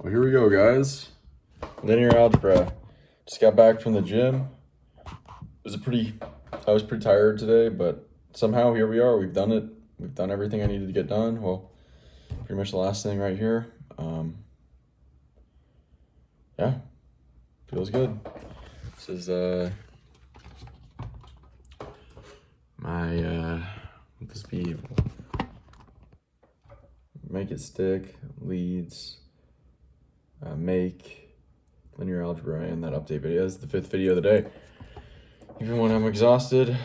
Well, here we go, guys. Linear algebra. Just got back from the gym. I was pretty tired today, but somehow here we are. We've done it. We've done everything I needed to get done. Well, pretty much the last thing right here. Yeah, feels good. This is my let this be make it stick leads make linear algebra and that update video. This is the 5th video of the day. Even when I'm exhausted,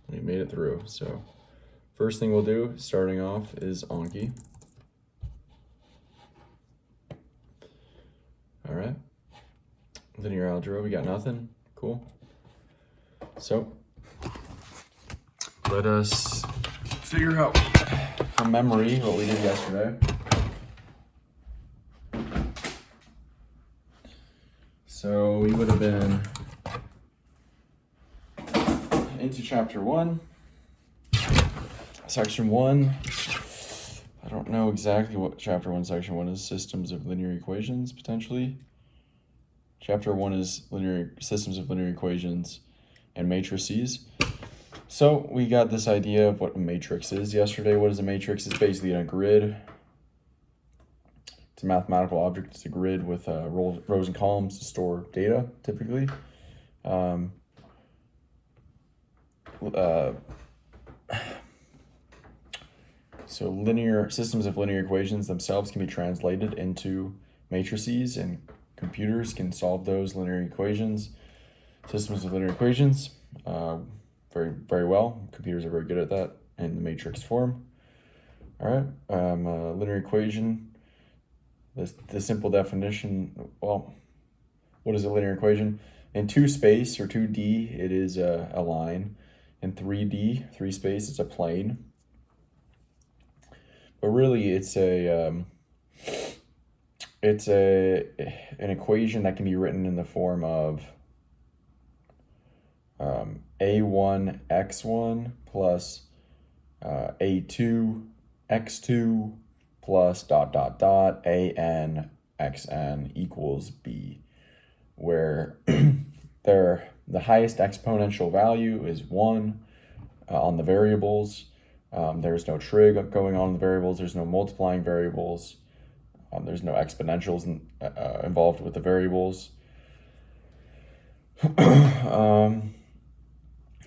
we made it through. So first thing we'll do starting off is Anki. All right, linear algebra, we got nothing. Cool. So let us figure out from memory what we did yesterday. So we would have been into chapter 1, section 1. I don't know exactly what chapter 1, section 1 is. Systems of linear equations, potentially. Chapter 1 is systems of linear equations and matrices. So we got this idea of what a matrix is yesterday. What is a matrix? It's basically a grid. It's a mathematical object. It's a grid with rows and columns to store data, typically. So linear systems of linear equations themselves can be translated into matrices, and computers can solve those linear equations, systems of linear equations, very, very well. Computers are very good at that in the matrix form. All right, linear equation. The simple definition, well, what is a linear equation? In 2 space or 2D, it is a line. In 3D, 3 space, it's a plane. But really, it's an equation that can be written in the form of a1 x1 plus a2 x2 plus ... an xn equals b, where the highest exponential value is 1 on the variables. There's no trig going on in the variables. There's no multiplying variables. There's no exponentials involved with the variables.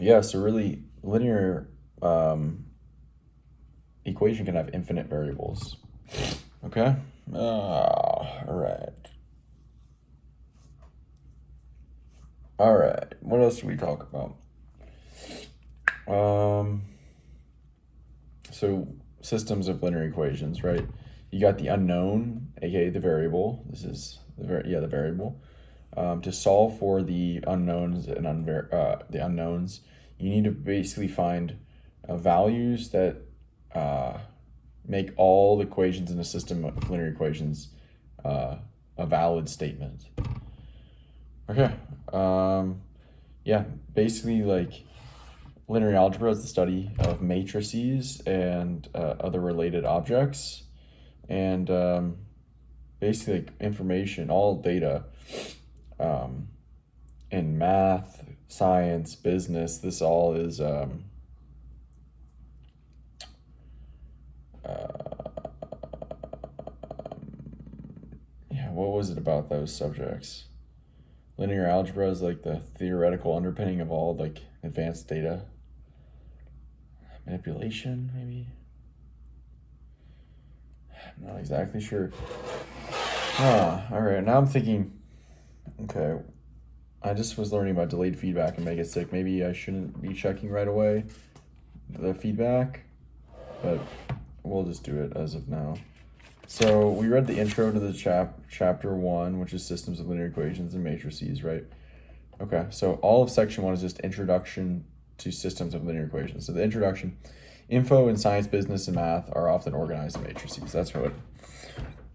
Yeah, so really, linear equation can have infinite variables. Okay? All right. What else do we talk about? So systems of linear equations, right? You got the unknown, aka the variable. This is the variable. To solve for the unknowns and the unknowns, you need to basically find values that make all the equations in a system of linear equations a valid statement. Okay. Yeah, basically, like, linear algebra is the study of matrices and other related objects, and basically, like, information, all data in math, science, business. This all is what was it about those subjects? Linear algebra is like the theoretical underpinning of all, like, advanced data manipulation, maybe. I'm not exactly sure. All right, now I'm thinking, okay, I just was learning about delayed feedback and make it stick. Maybe I shouldn't be checking right away the feedback, but we'll just do it as of now. So we read the intro to the chapter 1, which is systems of linear equations and matrices, right? Okay, so all of section 1 is just introduction to systems of linear equations. So the introduction, info in science, business, and math are often organized in matrices. That's what.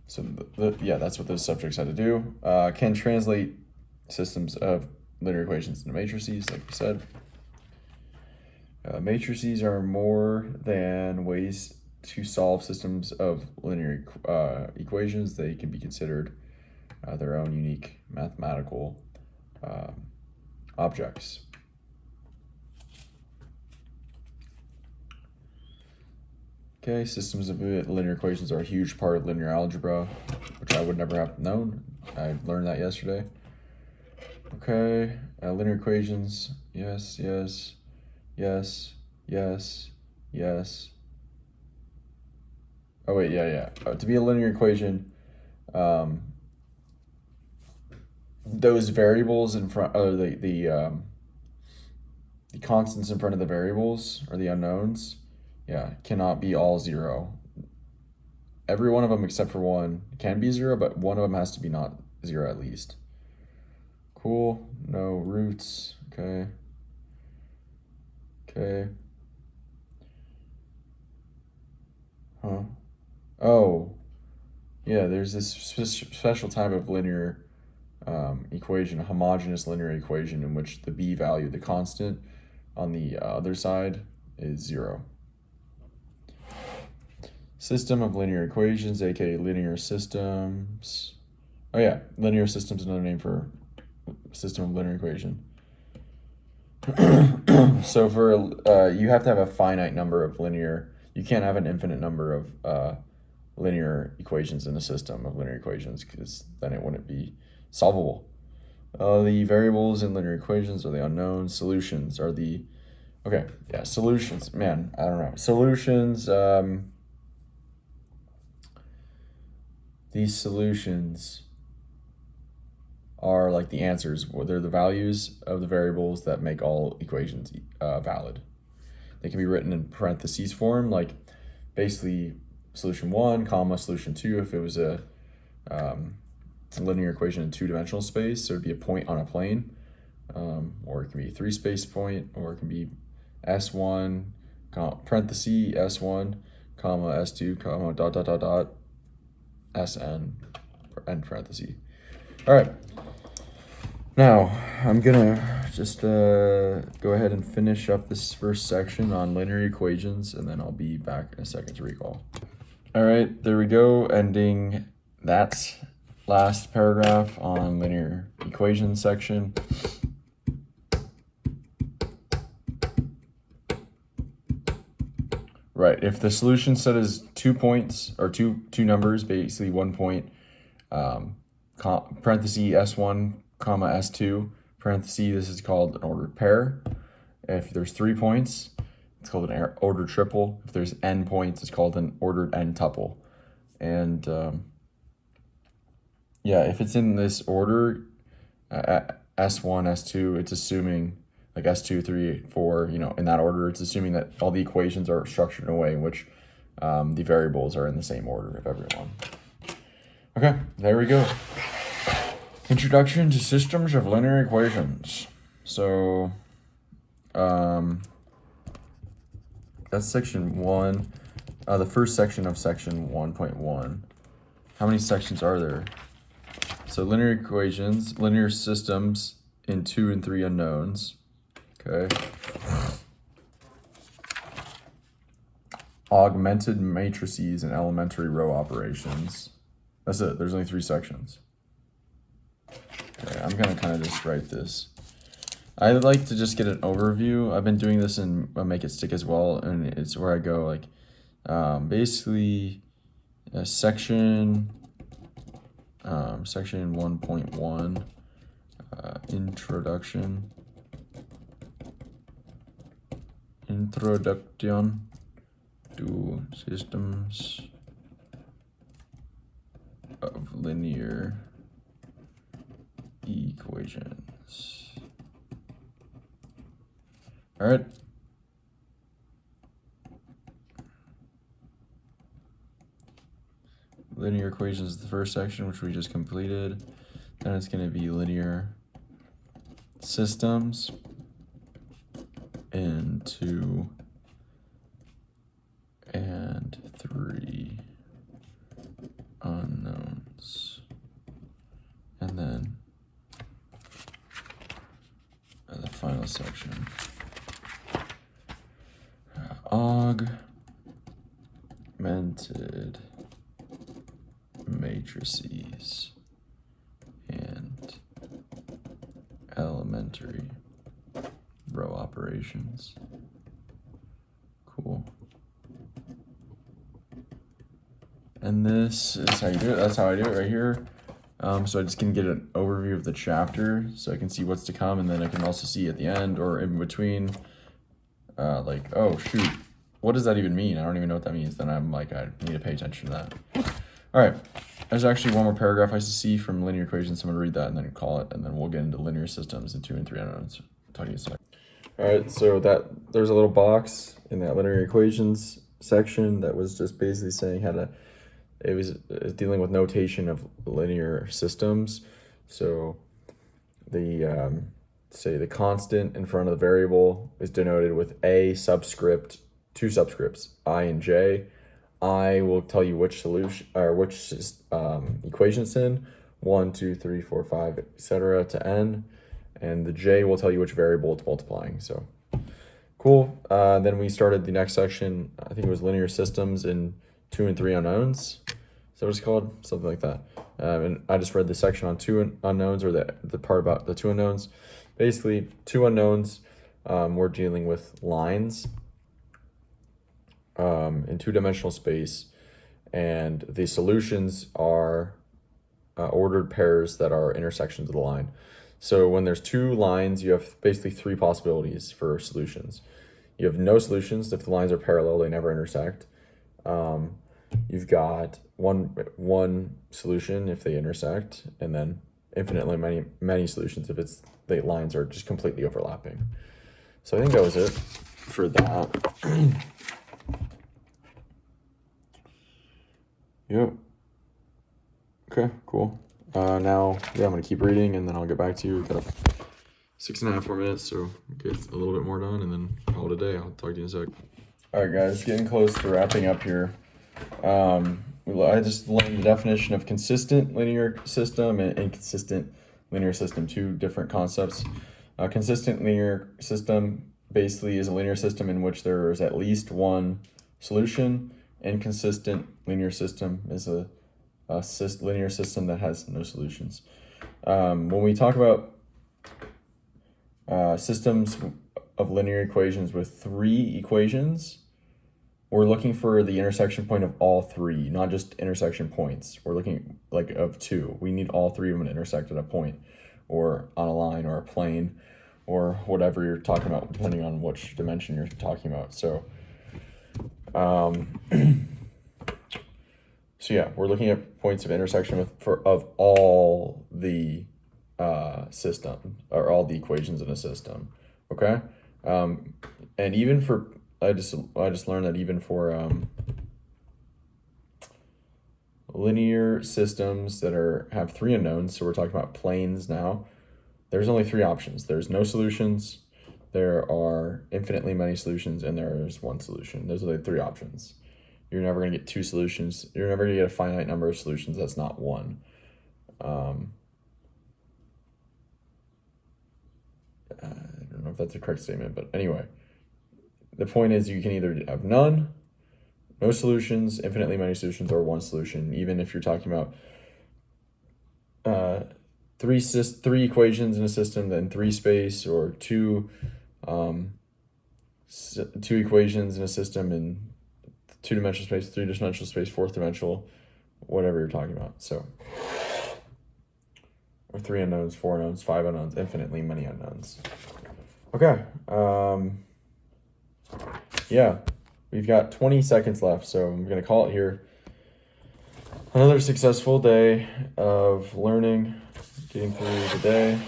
So that's what those subjects had to do. Can translate systems of linear equations into matrices, like we said. Matrices are more than ways to solve systems of linear equations, they can be considered their own unique mathematical objects. Okay, systems of linear equations are a huge part of linear algebra, which I would never have known. I learned that yesterday. Okay, linear equations, yes, yes, yes, yes, yes. Oh wait, yeah. To be a linear equation, those variables in front, the constants in front of the variables, or the unknowns, yeah, cannot be all zero. Every one of them except for one can be zero, but one of them has to be not zero at least. Cool, no roots, okay. Huh. Oh, yeah, there's this special type of linear equation, a homogeneous linear equation, in which the b value, the constant on the other side, is zero. System of linear equations, aka linear systems. Oh yeah, linear systems is another name for system of linear equation. So for you have to have a finite number of linear. You can't have an infinite number of linear equations in a system of linear equations, because then it wouldn't be solvable. The variables in linear equations are the unknowns. Solutions are the solutions. Man, I don't know. Solutions. These solutions are like the answers. They're the values of the variables that make all equations valid. They can be written in parentheses form, like basically solution 1, comma, solution 2, if it was a linear equation in two-dimensional space, so it'd be a point on a plane, or it can be a three-space point, or it can be S1, parenthesis, S1, comma, S2, comma, dot, dot, dot, dot, Sn, end parenthesis. All right. Now, I'm gonna just go ahead and finish up this first section on linear equations, and then I'll be back in a second to recall. All right, there we go, ending that last paragraph on linear equations section. Right, if the solution set is 2 points, or two numbers, basically 1 point, parenthesis S1, comma, S2, parenthesis, this is called an ordered pair. If there's 3 points, it's called an ordered triple. If there's n points, it's called an ordered n tuple. And yeah, if it's in this order, S1, S2, it's assuming, like S2, 3, 4, in that order, it's assuming that all the equations are structured in a way in which the variables are in the same order of everyone. Okay, there we go. Introduction to systems of linear equations. So, that's section 1, the first section of section 1.1. How many sections are there? So linear equations, linear systems in 2 and 3 unknowns. Okay. Augmented matrices and elementary row operations. That's it. There's only 3 sections. Okay, I'm gonna kind of just write this. I'd like to just get an overview. I've been doing this in Make It Stick as well, and it's where I go like, basically, section 1.1, introduction to systems of linear equations. All right. Linear equations is the first section, which we just completed. Then it's going to be linear systems in 2 and 3 unknowns. And then the final section. matrices and elementary row operations. Cool. And this is how you do it. That's how I do it right here. So I just can get an overview of the chapter so I can see what's to come, and then I can also see at the end or in between, like, oh shoot, what does that even mean? I don't even know what that means. Then I'm like, I need to pay attention to that. All right, there's actually one more paragraph I see from linear equations, so I'm gonna read that and then call it, and then we'll get into linear systems and 2 and 3 unknowns. Talk to you in a sec. All right, so there's a little box in that linear equations section that was just basically saying how to, it was dealing with notation of linear systems. So the say the constant in front of the variable is denoted with a subscript, 2 subscripts, I and j. I will tell you which solution or which equation it's in, 1, 2, 3, 4, 5, etc. to n, and the j will tell you which variable it's multiplying. So cool. Then we started the next section. I think it was linear systems in 2 and 3 unknowns. Is that what it's called? Something like that. And I just read the section on 2 unknowns, or the part about the 2 unknowns. Basically, 2 unknowns, we're dealing with lines in 2-dimensional space, and the solutions are ordered pairs that are intersections of the line. So when there's 2 lines, you have basically 3 possibilities for solutions. You have no solutions if the lines are parallel, they never intersect. You've got one solution if they intersect, and then infinitely many solutions if the lines are just completely overlapping. So I think that was it for that. Yep. Okay, cool. Now, yeah, I'm gonna keep reading and then I'll get back to you. Got 6.5 more minutes, so get a little bit more done and then call it a day. I'll talk to you in a sec. All right, guys, getting close to wrapping up here. I just learned the definition of consistent linear system and inconsistent linear system, 2 different concepts. Consistent linear system basically is a linear system in which there is at least one solution. Inconsistent linear system is a linear system that has no solutions. When we talk about systems of linear equations with 3 equations, we're looking for the intersection point of all 3, not just intersection points. We're looking like of 2. We need all 3 of them to intersect at a point or on a line or a plane or whatever you're talking about, depending on which dimension you're talking about. So, so yeah, we're looking at points of intersection of all the system, or all the equations in a system. Okay, and even for I just learned that even for linear systems that have 3 unknowns, so we're talking about planes now, there's only 3 options. There's no solutions, there are infinitely many solutions, and there's one solution. Those are the 3 options. You're never going to get 2 solutions. You're never going to get a finite number of solutions that's not 1. I don't know if that's a correct statement, but anyway, the point is you can either have none, no solutions, infinitely many solutions, or 1 solution. Even if you're talking about 3 equations in a system, then 3 space, or 2 equations in a system in 2-dimensional space, 3-dimensional space, 4th-dimensional, whatever you're talking about. So, or 3 unknowns, 4 unknowns, 5 unknowns, infinitely many unknowns. Okay. Yeah, we've got 20 seconds left, so I'm going to call it here. Another successful day of learning, getting through the day.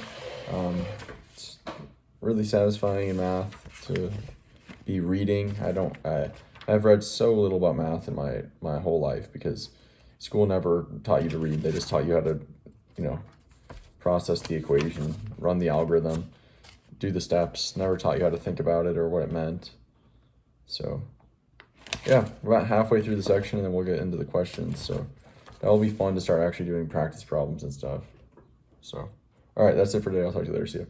It's really satisfying in math to be reading. I've read so little about math in my whole life because school never taught you to read. They just taught you how to, process the equation, run the algorithm, do the steps. Never taught you how to think about it or what it meant. So, yeah, we're about halfway through the section, and then we'll get into the questions. So that'll be fun to start actually doing practice problems and stuff. So, all right, that's it for today. I'll talk to you later. See you.